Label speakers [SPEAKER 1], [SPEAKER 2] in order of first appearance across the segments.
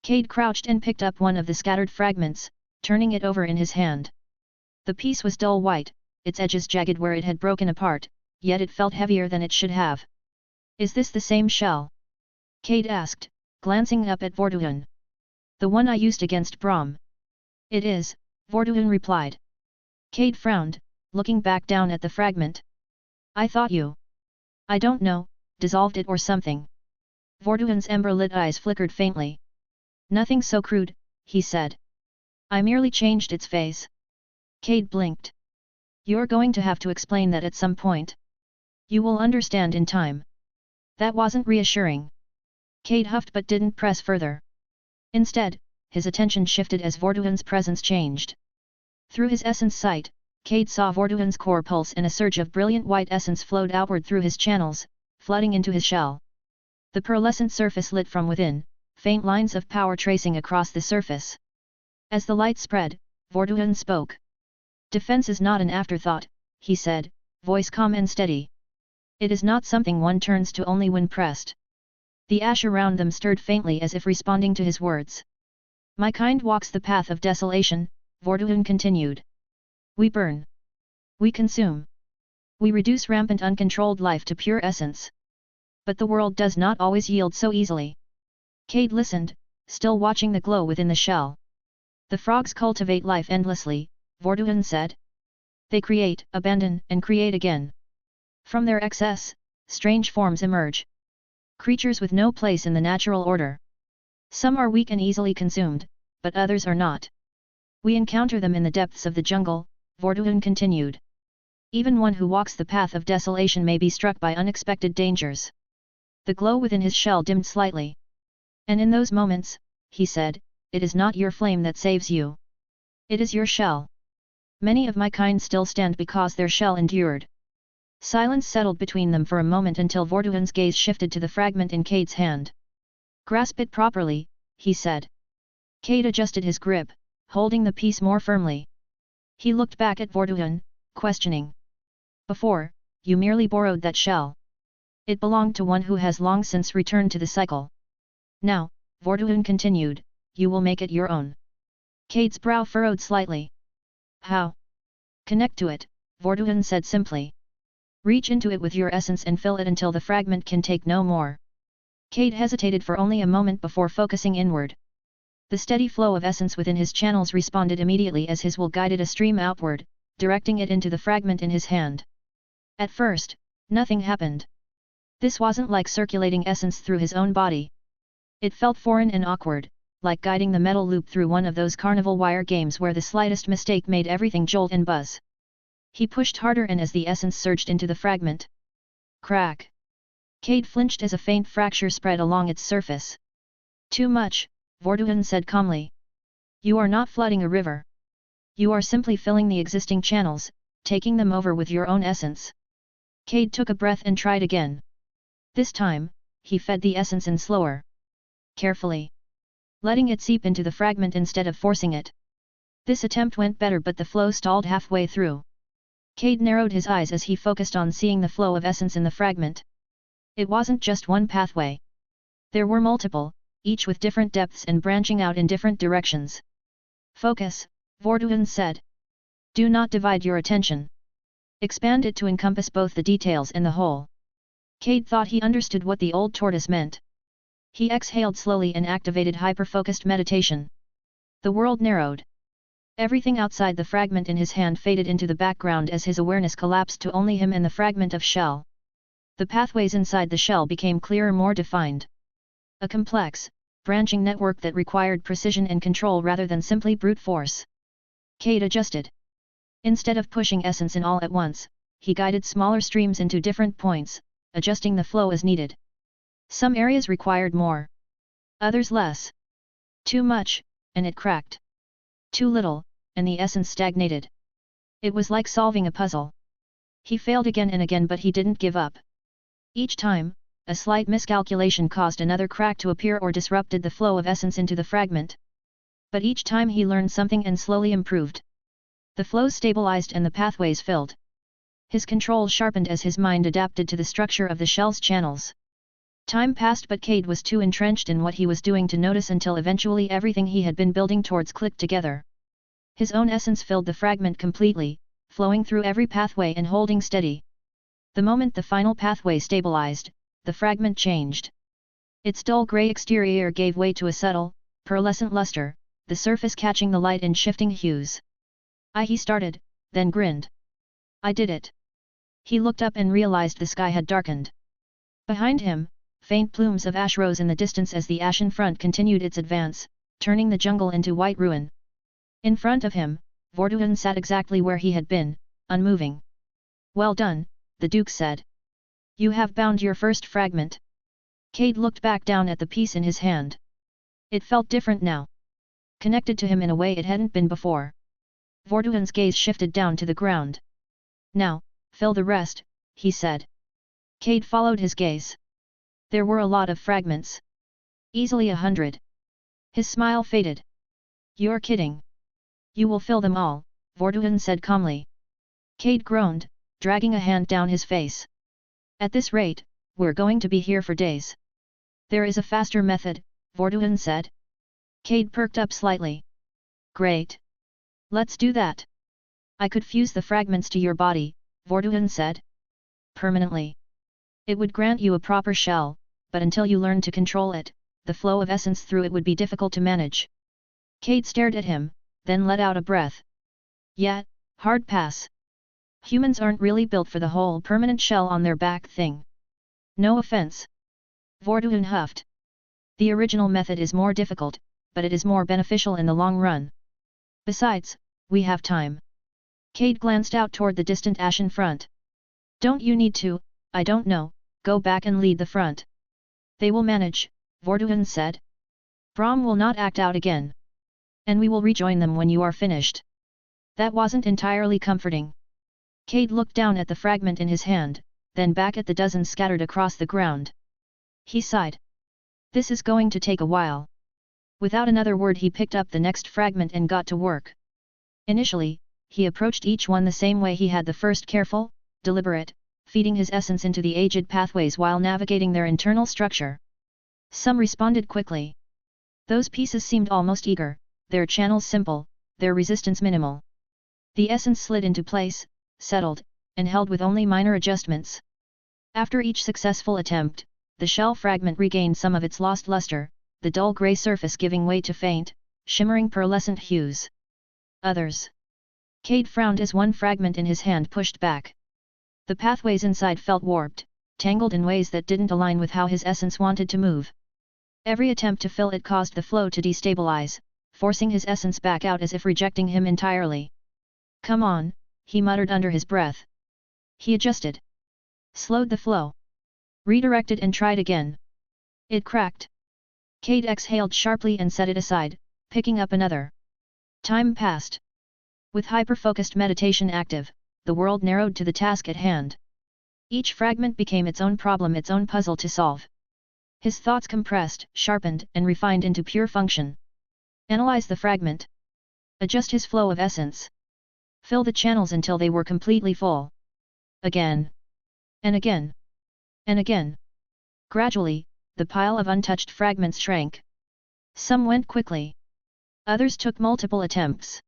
[SPEAKER 1] Cade crouched and picked up one of the scattered fragments, turning it over in his hand. The piece was dull white, its edges jagged where it had broken apart, yet it felt heavier than it should have. Is this the same shell? Cade asked, glancing up at Vorduhan. The one I used against Brahm. It is, Vorduhan replied. Cade frowned, looking back down at the fragment. I thought you. I don't know, dissolved it or something. Vorduhan's ember-lit eyes flickered faintly. Nothing so crude, he said. I merely changed its phase. Cade blinked. You're going to have to explain that at some point. You will understand in time. That wasn't reassuring. Cade huffed but didn't press further. Instead, his attention shifted as Vorduhan's presence changed. Through his essence sight, Cade saw Vorduhan's core pulse and a surge of brilliant white essence flowed outward through his channels, flooding into his shell. The pearlescent surface lit from within, faint lines of power tracing across the surface. As the light spread, Vorduhan spoke. Defense is not an afterthought, he said, voice calm and steady. It is not something one turns to only when pressed. The ash around them stirred faintly as if responding to his words. My kind walks the path of desolation, Vorduhan continued. We burn. We consume. We reduce rampant uncontrolled life to pure essence. But the world does not always yield so easily. Cade listened, still watching the glow within the shell. The frogs cultivate life endlessly, Vorduhan said. They create, abandon, and create again. From their excess, strange forms emerge. Creatures with no place in the natural order. Some are weak and easily consumed, but others are not. We encounter them in the depths of the jungle, Vorduhan continued. Even one who walks the path of desolation may be struck by unexpected dangers. The glow within his shell dimmed slightly. And in those moments, he said, it is not your flame that saves you. It is your shell. Many of my kind still stand because their shell endured. Silence settled between them for a moment until Vorduhan's gaze shifted to the fragment in Cade's hand. Grasp it properly, he said. Cade adjusted his grip, holding the piece more firmly. He looked back at Vorduhan, questioning. Before, you merely borrowed that shell. It belonged to one who has long since returned to the cycle. Now, Vorduhan continued, you will make it your own. Cade's brow furrowed slightly. How? Connect to it, Vorduhan said simply. Reach into it with your essence and fill it until the fragment can take no more. Cade hesitated for only a moment before focusing inward. The steady flow of essence within his channels responded immediately as his will guided a stream outward, directing it into the fragment in his hand. At first, nothing happened. This wasn't like circulating essence through his own body. It felt foreign and awkward, like guiding the metal loop through one of those carnival wire games where the slightest mistake made everything jolt and buzz. He pushed harder and as the essence surged into the fragment. Crack! Cade flinched as a faint fracture spread along its surface. Too much, Vorduhan said calmly. You are not flooding a river. You are simply filling the existing channels, taking them over with your own essence. Cade took a breath and tried again. This time, he fed the essence in slower. Carefully. Letting it seep into the fragment instead of forcing it. This attempt went better but the flow stalled halfway through. Cade narrowed his eyes as he focused on seeing the flow of essence in the fragment. It wasn't just one pathway. There were multiple, each with different depths and branching out in different directions. Focus, Vorduhan said. Do not divide your attention. Expand it to encompass both the details and the whole. Cade thought he understood what the old tortoise meant. He exhaled slowly and activated hyper-focused meditation. The world narrowed. Everything outside the fragment in his hand faded into the background as his awareness collapsed to only him and the fragment of shell. The pathways inside the shell became clearer, more defined. A complex, branching network that required precision and control rather than simply brute force. Cade adjusted. Instead of pushing essence in all at once, he guided smaller streams into different points, adjusting the flow as needed. Some areas required more. Others less. Too much, and it cracked. Too little, and the essence stagnated. It was like solving a puzzle. He failed again and again but he didn't give up. Each time, a slight miscalculation caused another crack to appear or disrupted the flow of essence into the fragment. But each time he learned something and slowly improved. The flows stabilized and the pathways filled. His control sharpened as his mind adapted to the structure of the shell's channels. Time passed but Cade was too entrenched in what he was doing to notice until eventually everything he had been building towards clicked together. His own essence filled the fragment completely, flowing through every pathway and holding steady. The moment the final pathway stabilized, the fragment changed. Its dull grey exterior gave way to a subtle, pearlescent luster, the surface catching the light in shifting hues. He started, then grinned. I did it. He looked up and realized the sky had darkened. Behind him, faint plumes of ash rose in the distance as the ashen front continued its advance, turning the jungle into white ruin. In front of him, Vorduhan sat exactly where he had been, unmoving. Well done, the Duke said. You have bound your first fragment. Cade looked back down at the piece in his hand. It felt different now. Connected to him in a way it hadn't been before. Vorduhan's gaze shifted down to the ground. Now, fill the rest, he said. Cade followed his gaze. There were a lot of fragments. Easily 100. His smile faded. You're kidding. You will fill them all, Vorduhan said calmly. Cade groaned, dragging a hand down his face. At this rate, we're going to be here for days. There is a faster method, Vorduhan said. Cade perked up slightly. Great. Let's do that. I could fuse the fragments to your body, Vorduhan said. Permanently. It would grant you a proper shell, but until you learn to control it, the flow of essence through it would be difficult to manage. Cade stared at him, then let out a breath. Yeah, hard pass. Humans aren't really built for the whole permanent shell on their back thing. No offense. Vorduhan huffed. The original method is more difficult, but it is more beneficial in the long run. Besides, we have time. Cade glanced out toward the distant ashen front. Don't you need to, I don't know, go back and lead the front. They will manage, Vorduhan said. Brahm will not act out again. And we will rejoin them when you are finished. That wasn't entirely comforting. Cade looked down at the fragment in his hand, then back at the dozens scattered across the ground. He sighed. This is going to take a while. Without another word he picked up the next fragment and got to work. Initially, he approached each one the same way he had the first, careful, deliberate, feeding his essence into the aged pathways while navigating their internal structure. Some responded quickly. Those pieces seemed almost eager, their channels simple, their resistance minimal. The essence slid into place, settled, and held with only minor adjustments. After each successful attempt, the shell fragment regained some of its lost luster, the dull grey surface giving way to faint, shimmering pearlescent hues. Others. Cade frowned as one fragment in his hand pushed back. The pathways inside felt warped, tangled in ways that didn't align with how his essence wanted to move. Every attempt to fill it caused the flow to destabilize, forcing his essence back out as if rejecting him entirely. Come on, he muttered under his breath. He adjusted. Slowed the flow. Redirected and tried again. It cracked. Cade exhaled sharply and set it aside, picking up another. Time passed. With hyper-focused meditation active, the world narrowed to the task at hand. Each fragment became its own problem, its own puzzle to solve. His thoughts compressed, sharpened, and refined into pure function. Analyze the fragment. Adjust his flow of essence. Fill the channels until they were completely full. Again. And again. And again. Gradually, the pile of untouched fragments shrank. Some went quickly. Others took multiple attempts.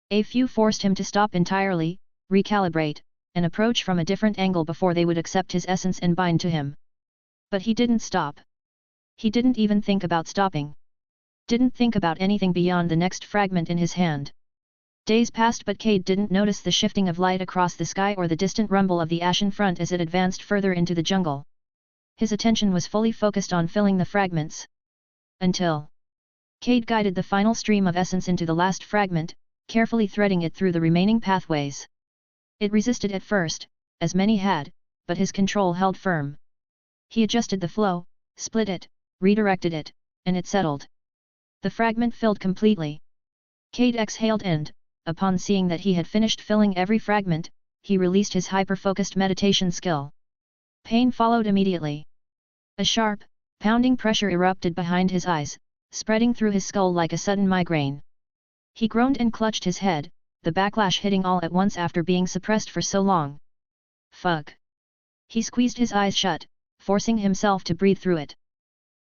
[SPEAKER 1] A few forced him to stop entirely, recalibrate, and approach from a different angle before they would accept his essence and bind to him. But he didn't stop. He didn't even think about stopping. Didn't think about anything beyond the next fragment in his hand. Days passed but Cade didn't notice the shifting of light across the sky or the distant rumble of the ashen front as it advanced further into the jungle. His attention was fully focused on filling the fragments. Until Cade guided the final stream of essence into the last fragment, carefully threading it through the remaining pathways. It resisted at first, as many had, but his control held firm. He adjusted the flow, split it, redirected it, and it settled. The fragment filled completely. Cade exhaled and, upon seeing that he had finished filling every fragment, he released his hyper-focused meditation skill. Pain followed immediately. A sharp, pounding pressure erupted behind his eyes, spreading through his skull like a sudden migraine. He groaned and clutched his head, the backlash hitting all at once after being suppressed for so long. Fuck. He squeezed his eyes shut, forcing himself to breathe through it.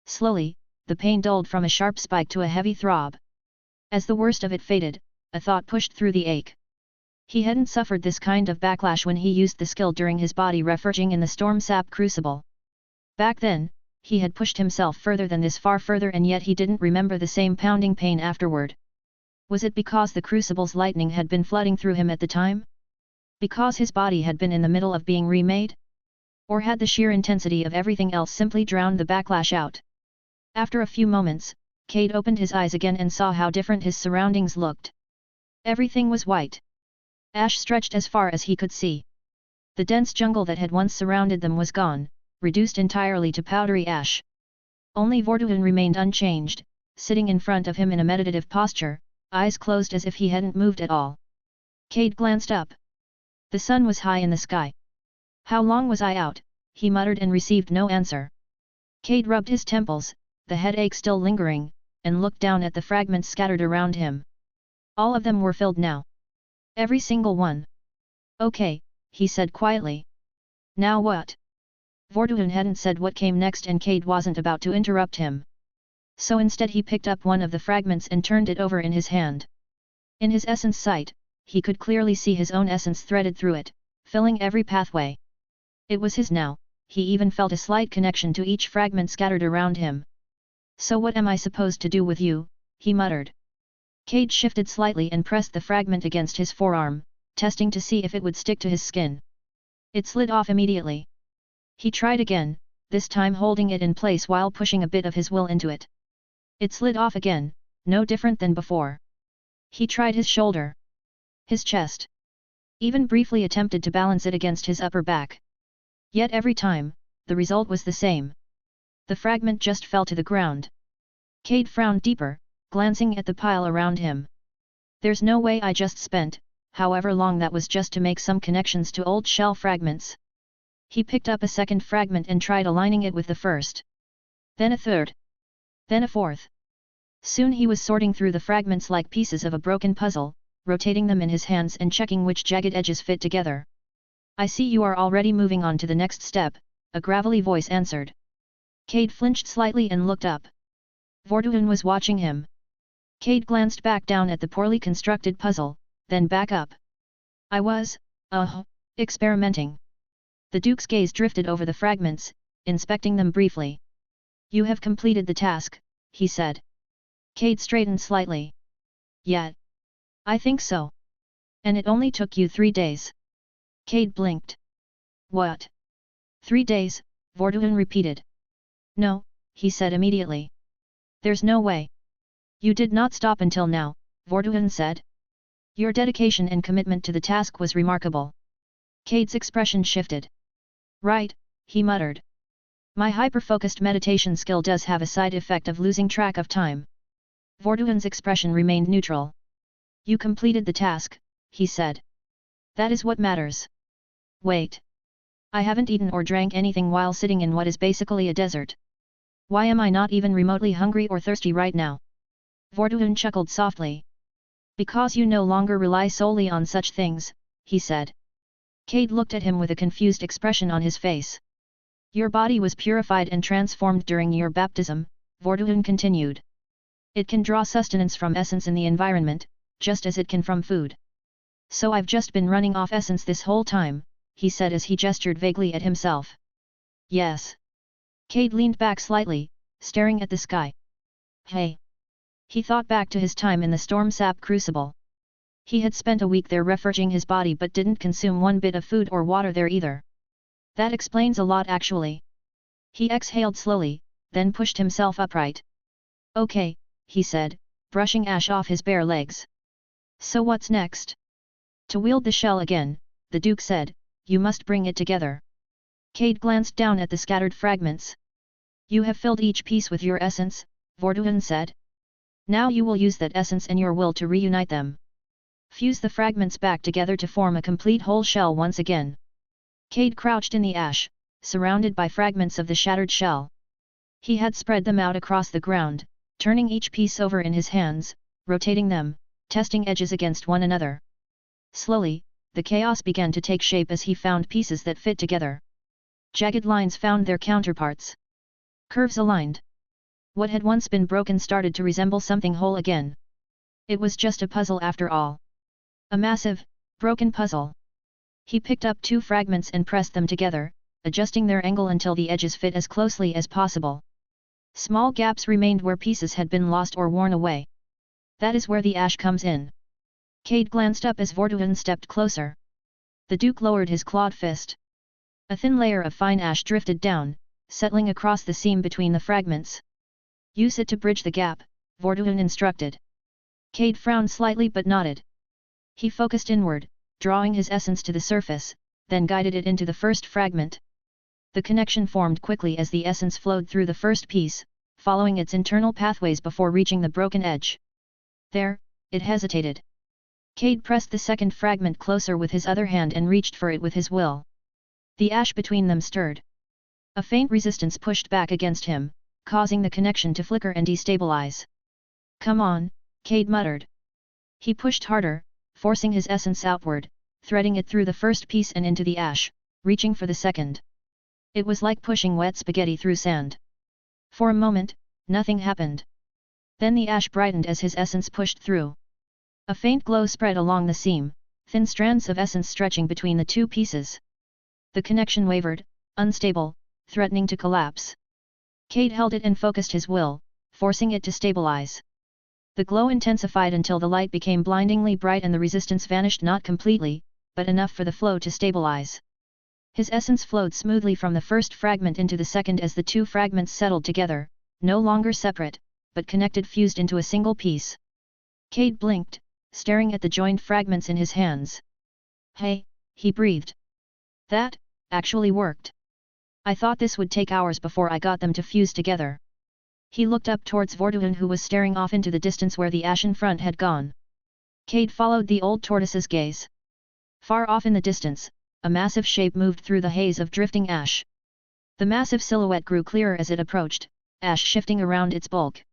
[SPEAKER 1] Slowly, the pain dulled from a sharp spike to a heavy throb. As the worst of it faded, a thought pushed through the ache. He hadn't suffered this kind of backlash when he used the skill during his body reforging in the storm sap crucible. Back then, he had pushed himself further than this, far further, and yet he didn't remember the same pounding pain afterward. Was it because the crucible's lightning had been flooding through him at the time? Because his body had been in the middle of being remade? Or had the sheer intensity of everything else simply drowned the backlash out? After a few moments, Cade opened his eyes again and saw how different his surroundings looked. Everything was white. Ash stretched as far as he could see. The dense jungle that had once surrounded them was gone, reduced entirely to powdery ash. Only Vorduin remained unchanged, sitting in front of him in a meditative posture, eyes closed as if he hadn't moved at all. Cade glanced up. The sun was high in the sky. "How long was I out?" he muttered and received no answer. Cade rubbed his temples, the headache still lingering, and looked down at the fragments scattered around him. All of them were filled now. Every single one. "Okay," he said quietly. "Now what?" Vorduin hadn't said what came next, and Cade wasn't about to interrupt him. So instead he picked up one of the fragments and turned it over in his hand. In his essence sight, he could clearly see his own essence threaded through it, filling every pathway. It was his now, he even felt a slight connection to each fragment scattered around him. "So what am I supposed to do with you?" he muttered. Cade shifted slightly and pressed the fragment against his forearm, testing to see if it would stick to his skin. It slid off immediately. He tried again, this time holding it in place while pushing a bit of his will into it. It slid off again, no different than before. He tried his shoulder. His chest. Even briefly attempted to balance it against his upper back. Yet every time, the result was the same. The fragment just fell to the ground. Cade frowned deeper, glancing at the pile around him. "There's no way I just spent, however long that was, just to make some connections to old shell fragments." He picked up a second fragment and tried aligning it with the first. Then a third. Then a fourth. Soon he was sorting through the fragments like pieces of a broken puzzle, rotating them in his hands and checking which jagged edges fit together. "I see you are already moving on to the next step," a gravelly voice answered. Cade flinched slightly and looked up. Vorduin was watching him. Cade glanced back down at the poorly constructed puzzle, then back up. "I was, experimenting." The Duke's gaze drifted over the fragments, inspecting them briefly. "You have completed the task," he said. Cade straightened slightly. "Yet. I think so. And it only took you 3 days." Cade blinked. "What? 3 days?" Vorduin repeated. "No," he said immediately. "There's no way. You did not stop until now," Vorduin said. "Your dedication and commitment to the task was remarkable." Cade's expression shifted. "Right," he muttered. "My hyper-focused meditation skill does have a side effect of losing track of time." Vorduin's expression remained neutral. "You completed the task," he said. "That is what matters. Wait. I haven't eaten or drank anything while sitting in what is basically a desert. Why am I not even remotely hungry or thirsty right now?" Vorduin chuckled softly. "Because you no longer rely solely on such things," he said. Cade looked at him with a confused expression on his face. "Your body was purified and transformed during your baptism," Vorduin continued. "It can draw sustenance from essence in the environment, just as it can from food. So I've just been running off essence this whole time," he said as he gestured vaguely at himself. "Yes." Cade leaned back slightly, staring at the sky. "Hey." He thought back to his time in the storm sap crucible. He had spent a week there reforging his body but didn't consume one bit of food or water there either. That explains a lot actually. He exhaled slowly, then pushed himself upright. "Okay," he said, brushing ash off his bare legs. "So what's next?" "To wield the shell again," the Duke said, "you must bring it together." Cade glanced down at the scattered fragments. "You have filled each piece with your essence," Vorduin said. "Now you will use that essence and your will to reunite them. Fuse the fragments back together to form a complete whole shell once again." Cade crouched in the ash, surrounded by fragments of the shattered shell. He had spread them out across the ground, turning each piece over in his hands, rotating them, testing edges against one another. Slowly, the chaos began to take shape as he found pieces that fit together. Jagged lines found their counterparts. Curves aligned. What had once been broken started to resemble something whole again. It was just a puzzle after all. A massive, broken puzzle. He picked up 2 fragments and pressed them together, adjusting their angle until the edges fit as closely as possible. Small gaps remained where pieces had been lost or worn away. That is where the ash comes in. Cade glanced up as Vorduin stepped closer. The Duke lowered his clawed fist. A thin layer of fine ash drifted down, settling across the seam between the fragments. Use it to bridge the gap, Vorduin instructed. Cade frowned slightly but nodded. He focused inward, drawing his essence to the surface, then guided it into the first fragment. The connection formed quickly as the essence flowed through the first piece, following its internal pathways before reaching the broken edge. There, it hesitated. Cade pressed the second fragment closer with his other hand and reached for it with his will. The ash between them stirred. A faint resistance pushed back against him, causing the connection to flicker and destabilize. "Come on," Cade muttered. He pushed harder, forcing his essence outward, threading it through the first piece and into the ash, reaching for the second. It was like pushing wet spaghetti through sand. For a moment, nothing happened. Then the ash brightened as his essence pushed through. A faint glow spread along the seam, thin strands of essence stretching between the 2 pieces. The connection wavered, unstable, threatening to collapse. Cade held it and focused his will, forcing it to stabilize. The glow intensified until the light became blindingly bright and the resistance vanished, not completely, but enough for the flow to stabilize. His essence flowed smoothly from the first fragment into the second as the 2 fragments settled together, no longer separate, but connected, fused into a single piece. Cade blinked, staring at the joined fragments in his hands. "Hey," he breathed. "That actually worked. I thought this would take hours before I got them to fuse together." He looked up towards Vorduin, who was staring off into the distance where the ashen front had gone. Cade followed the old tortoise's gaze. Far off in the distance, a massive shape moved through the haze of drifting ash. The massive silhouette grew clearer as it approached, ash shifting around its bulk.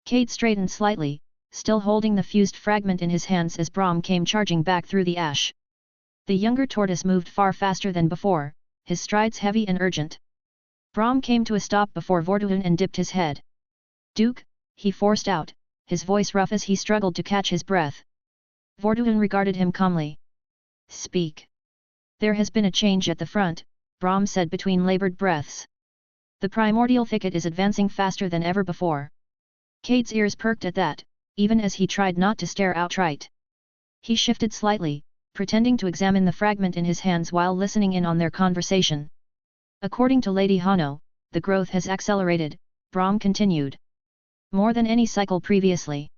[SPEAKER 1] Cade straightened slightly, still holding the fused fragment in his hands as Brahm came charging back through the ash. The younger tortoise moved far faster than before, his strides heavy and urgent. Brahm came to a stop before Vorduin and dipped his head. "Duke," he forced out, his voice rough as he struggled to catch his breath. Vorduin regarded him calmly. "Speak." "There has been a change at the front," Brahm said between labored breaths. "The primordial thicket is advancing faster than ever before." Cade's ears perked at that, even as he tried not to stare outright. He shifted slightly, pretending to examine the fragment in his hands while listening in on their conversation. "According to Lady Hano, the growth has accelerated," Brahm continued. "More than any cycle previously.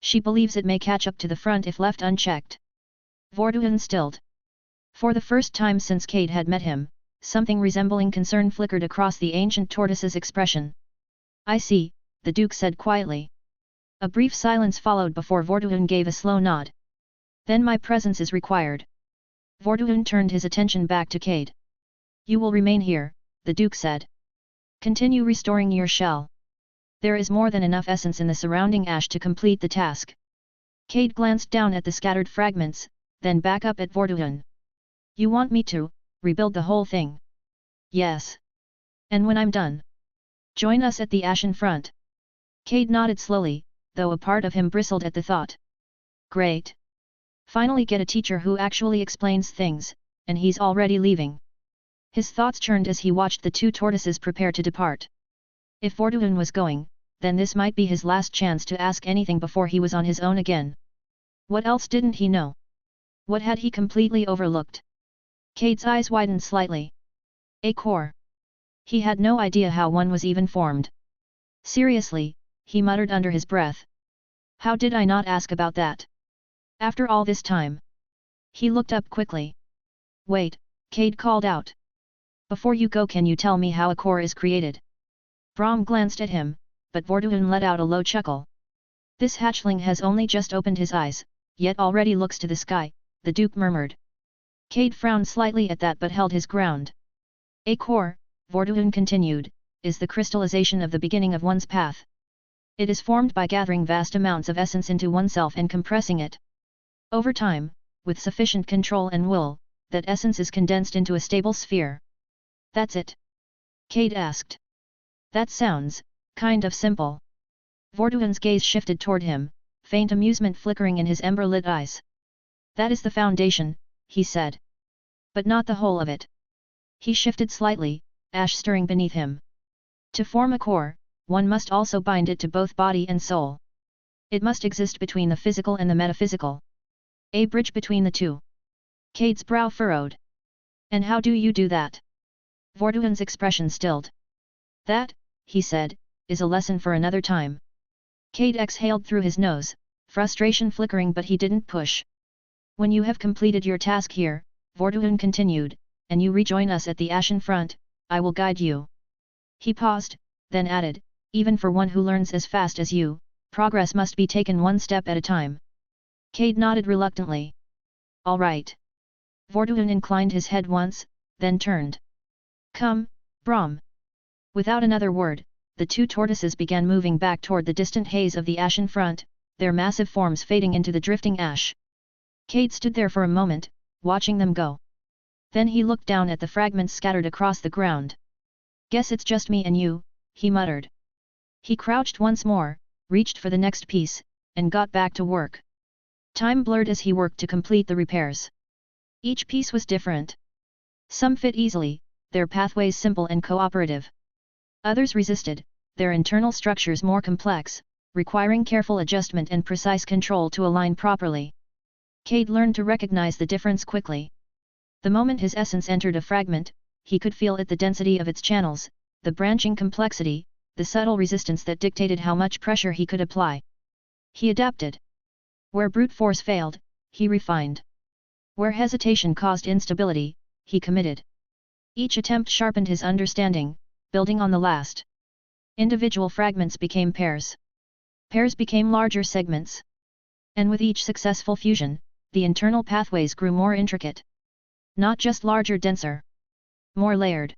[SPEAKER 1] She believes it may catch up to the front if left unchecked." Vorduin stilled. For the first time since Cade had met him, something resembling concern flickered across the ancient tortoise's expression. "I see," the Duke said quietly. A brief silence followed before Vorduin gave a slow nod. "Then my presence is required." Vorduin turned his attention back to Cade. "You will remain here," the Duke said. "Continue restoring your shell. There is more than enough essence in the surrounding ash to complete the task." Cade glanced down at the scattered fragments, then back up at Vorduin. "You want me to rebuild the whole thing?" "Yes. And when I'm done, join us at the ashen front." Cade nodded slowly, though a part of him bristled at the thought. "Great. Finally get a teacher who actually explains things, and he's already leaving." His thoughts churned as he watched the 2 tortoises prepare to depart. If Vorduin was going, then this might be his last chance to ask anything before he was on his own again. What else didn't he know? What had he completely overlooked? Cade's eyes widened slightly. A core. He had no idea how one was even formed. "Seriously," he muttered under his breath. "How did I not ask about that? After all this time?" He looked up quickly. "Wait," Cade called out. "Before you go, can you tell me how a core is created?" Brahm glanced at him, but Vorduin let out a low chuckle. "This hatchling has only just opened his eyes, yet already looks to the sky," the Duke murmured. Cade frowned slightly at that but held his ground. "A core," Vorduin continued, "is the crystallization of the beginning of one's path. It is formed by gathering vast amounts of essence into oneself and compressing it. Over time, with sufficient control and will, that essence is condensed into a stable sphere. That's it? Cade asked. That sounds kind of simple. Vorduan's gaze shifted toward him, faint amusement flickering in his ember-lit eyes. That is the foundation, he said. But not the whole of it. He shifted slightly, ash stirring beneath him. To form a core, one must also bind it to both body and soul. It must exist between the physical and the metaphysical. A bridge between the two. Cade's brow furrowed. And how do you do that? Vorduan's expression stilled. That, he said, is a lesson for another time. Cade exhaled through his nose, frustration flickering, but he didn't push. When you have completed your task here, Vorduan continued, and you rejoin us at the Ashen Front, I will guide you. He paused, then added, even for one who learns as fast as you, progress must be taken one step at a time. Cade nodded reluctantly. All right. Vorduan inclined his head once, then turned. Come, Brahm. Without another word, the two tortoises began moving back toward the distant haze of the Ashen Front, their massive forms fading into the drifting ash. Cade stood there for a moment, watching them go. Then he looked down at the fragments scattered across the ground. Guess it's just me and you, he muttered. He crouched once more, reached for the next piece, and got back to work. Time blurred as he worked to complete the repairs. Each piece was different. Some fit easily, their pathways simple and cooperative. Others resisted, their internal structures more complex, requiring careful adjustment and precise control to align properly. Cade learned to recognize the difference quickly. The moment his essence entered a fragment, he could feel it, the density of its channels, the branching complexity, the subtle resistance that dictated how much pressure he could apply. He adapted. Where brute force failed, he refined. Where hesitation caused instability, he committed. Each attempt sharpened his understanding, building on the last. Individual fragments became pairs. Pairs became larger segments. And with each successful fusion, the internal pathways grew more intricate. Not just larger, denser. More layered.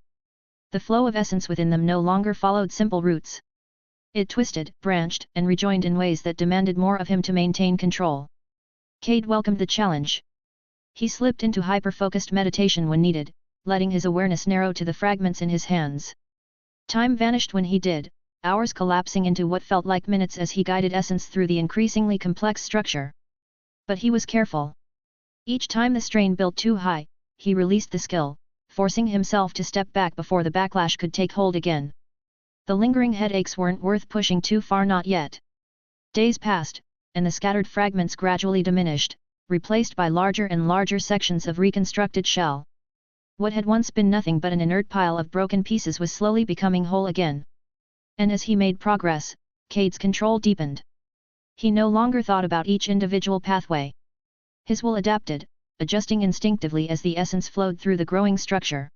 [SPEAKER 1] The flow of essence within them no longer followed simple routes. It twisted, branched, and rejoined in ways that demanded more of him to maintain control. Cade welcomed the challenge. He slipped into hyper-focused meditation when needed, letting his awareness narrow to the fragments in his hands. Time vanished when he did, hours collapsing into what felt like minutes as he guided essence through the increasingly complex structure. But he was careful. Each time the strain built too high, he released the skill, forcing himself to step back before the backlash could take hold again. The lingering headaches weren't worth pushing too far, not yet. Days passed, and the scattered fragments gradually diminished, replaced by larger and larger sections of reconstructed shell. What had once been nothing but an inert pile of broken pieces was slowly becoming whole again. And as he made progress, Cade's control deepened. He no longer thought about each individual pathway. His will adapted, adjusting instinctively as the essence flowed through the growing structure.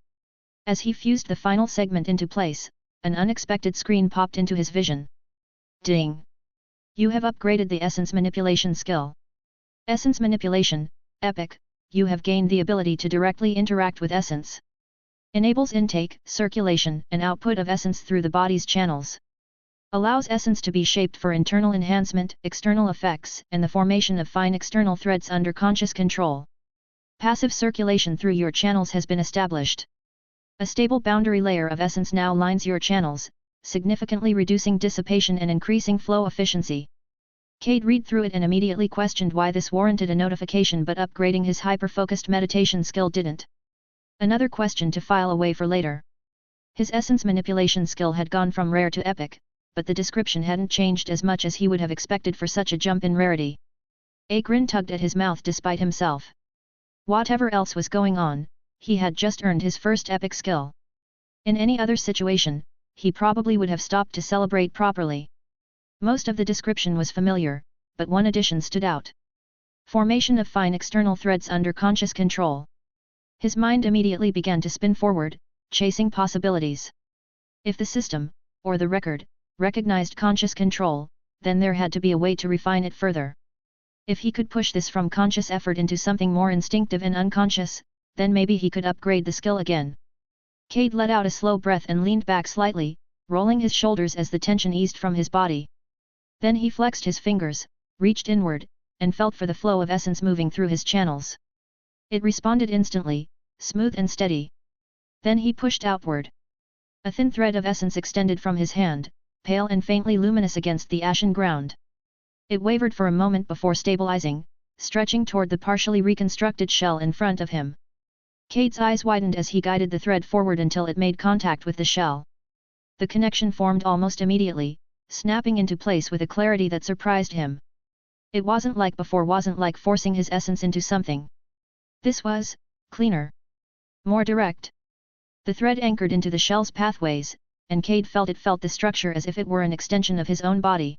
[SPEAKER 1] As he fused the final segment into place, an unexpected screen popped into his vision. Ding! You have upgraded the essence manipulation skill. Essence manipulation, epic. You have gained the ability to directly interact with essence. Enables intake, circulation, and output of essence through the body's channels. Allows essence to be shaped for internal enhancement, external effects, and the formation of fine external threads under conscious control. Passive circulation through your channels has been established. A stable boundary layer of essence now lines your channels, significantly reducing dissipation and increasing flow efficiency. Cade read through it and immediately questioned why this warranted a notification, but upgrading his hyper-focused meditation skill didn't. Another question to file away for later. His essence manipulation skill had gone from rare to epic, but the description hadn't changed as much as he would have expected for such a jump in rarity. A grin tugged at his mouth despite himself. Whatever else was going on, he had just earned his first epic skill. In any other situation, he probably would have stopped to celebrate properly. Most of the description was familiar, but one addition stood out. Formation of fine external threads under conscious control. His mind immediately began to spin forward, chasing possibilities. If the system, or the record, recognized conscious control, then there had to be a way to refine it further. If he could push this from conscious effort into something more instinctive and unconscious, then maybe he could upgrade the skill again. Cade let out a slow breath and leaned back slightly, rolling his shoulders as the tension eased from his body. Then he flexed his fingers, reached inward, and felt for the flow of essence moving through his channels. It responded instantly, smooth and steady. Then he pushed outward. A thin thread of essence extended from his hand, pale and faintly luminous against the ashen ground. It wavered for a moment before stabilizing, stretching toward the partially reconstructed shell in front of him. Cade's eyes widened as he guided the thread forward until it made contact with the shell. The connection formed almost immediately, snapping into place with a clarity that surprised him. It wasn't like before, wasn't like forcing his essence into something. This was cleaner, more direct. The thread anchored into the shell's pathways, and Cade felt the structure as if it were an extension of his own body.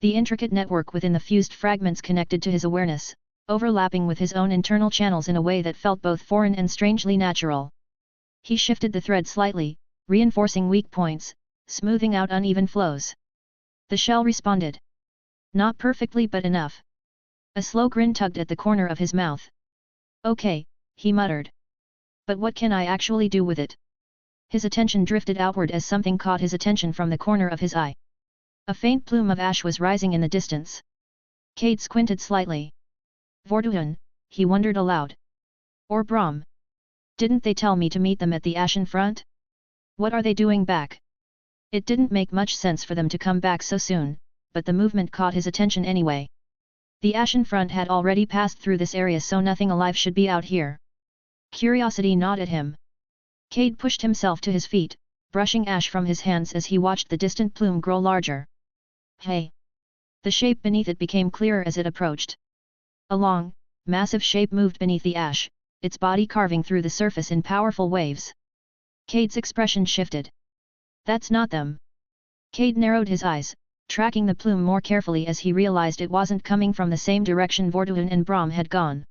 [SPEAKER 1] The intricate network within the fused fragments connected to his awareness, overlapping with his own internal channels in a way that felt both foreign and strangely natural. He shifted the thread slightly, reinforcing weak points, smoothing out uneven flows. The shell responded. Not perfectly but enough. A slow grin tugged at the corner of his mouth. Okay, he muttered. But what can I actually do with it? His attention drifted outward as something caught his attention from the corner of his eye. A faint plume of ash was rising in the distance. Cade squinted slightly. Vorduin, he wondered aloud. Or Brahm? Didn't they tell me to meet them at the Ashen Front? What are they doing back? It didn't make much sense for them to come back so soon, but the movement caught his attention anyway. The Ashen Front had already passed through this area, so nothing alive should be out here. Curiosity gnawed at him. Cade pushed himself to his feet, brushing ash from his hands as he watched the distant plume grow larger. Hey! The shape beneath it became clearer as it approached. A long, massive shape moved beneath the ash, its body carving through the surface in powerful waves. Cade's expression shifted. That's not them. Cade narrowed his eyes, tracking the plume more carefully as he realized it wasn't coming from the same direction Vorduin and Brahm had gone.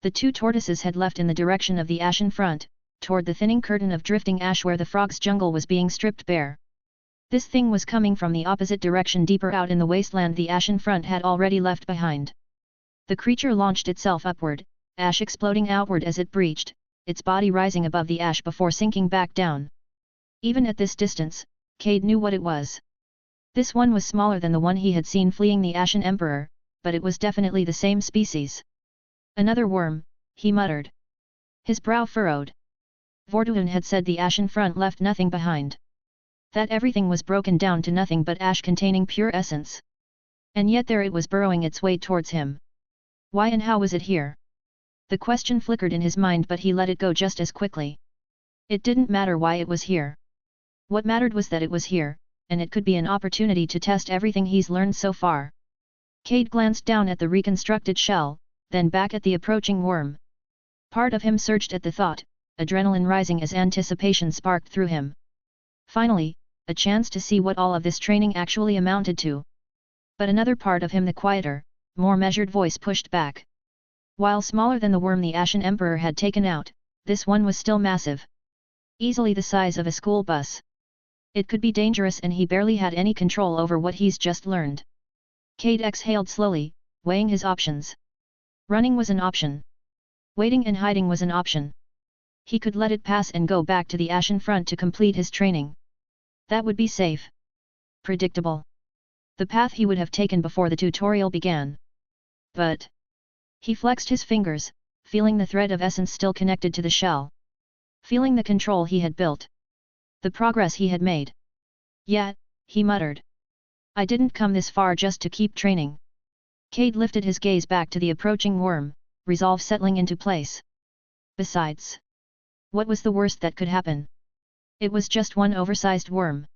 [SPEAKER 1] The two tortoises had left in the direction of the Ashen Front, toward the thinning curtain of drifting ash where the frog's jungle was being stripped bare. This thing was coming from the opposite direction, deeper out in the wasteland the Ashen Front had already left behind. The creature launched itself upward, ash exploding outward as it breached, its body rising above the ash before sinking back down. Even at this distance, Cade knew what it was. This one was smaller than the one he had seen fleeing the Ashen Emperor, but it was definitely the same species. Another worm, he muttered. His brow furrowed. Vorduin had said the Ashen Front left nothing behind. That everything was broken down to nothing but ash containing pure essence. And yet there it was burrowing its way towards him. Why and how was it here? The question flickered in his mind, but he let it go just as quickly. It didn't matter why it was here. What mattered was that it was here, and it could be an opportunity to test everything he's learned so far. Cade glanced down at the reconstructed shell, then back at the approaching worm. Part of him surged at the thought, adrenaline rising as anticipation sparked through him. Finally, a chance to see what all of this training actually amounted to. But another part of him, the quieter, more measured voice, pushed back. While smaller than the worm the Ashen Emperor had taken out, this one was still massive. Easily the size of a school bus. It could be dangerous, and he barely had any control over what he's just learned. Cade exhaled slowly, weighing his options. Running was an option. Waiting and hiding was an option. He could let it pass and go back to the Ashen Front to complete his training. That would be safe. Predictable. The path he would have taken before the tutorial began. But he flexed his fingers, feeling the thread of essence still connected to the shell. Feeling the control he had built. The progress he had made. Yet, he muttered. I didn't come this far just to keep training. Cade lifted his gaze back to the approaching worm, resolve settling into place. Besides, what was the worst that could happen? It was just one oversized worm.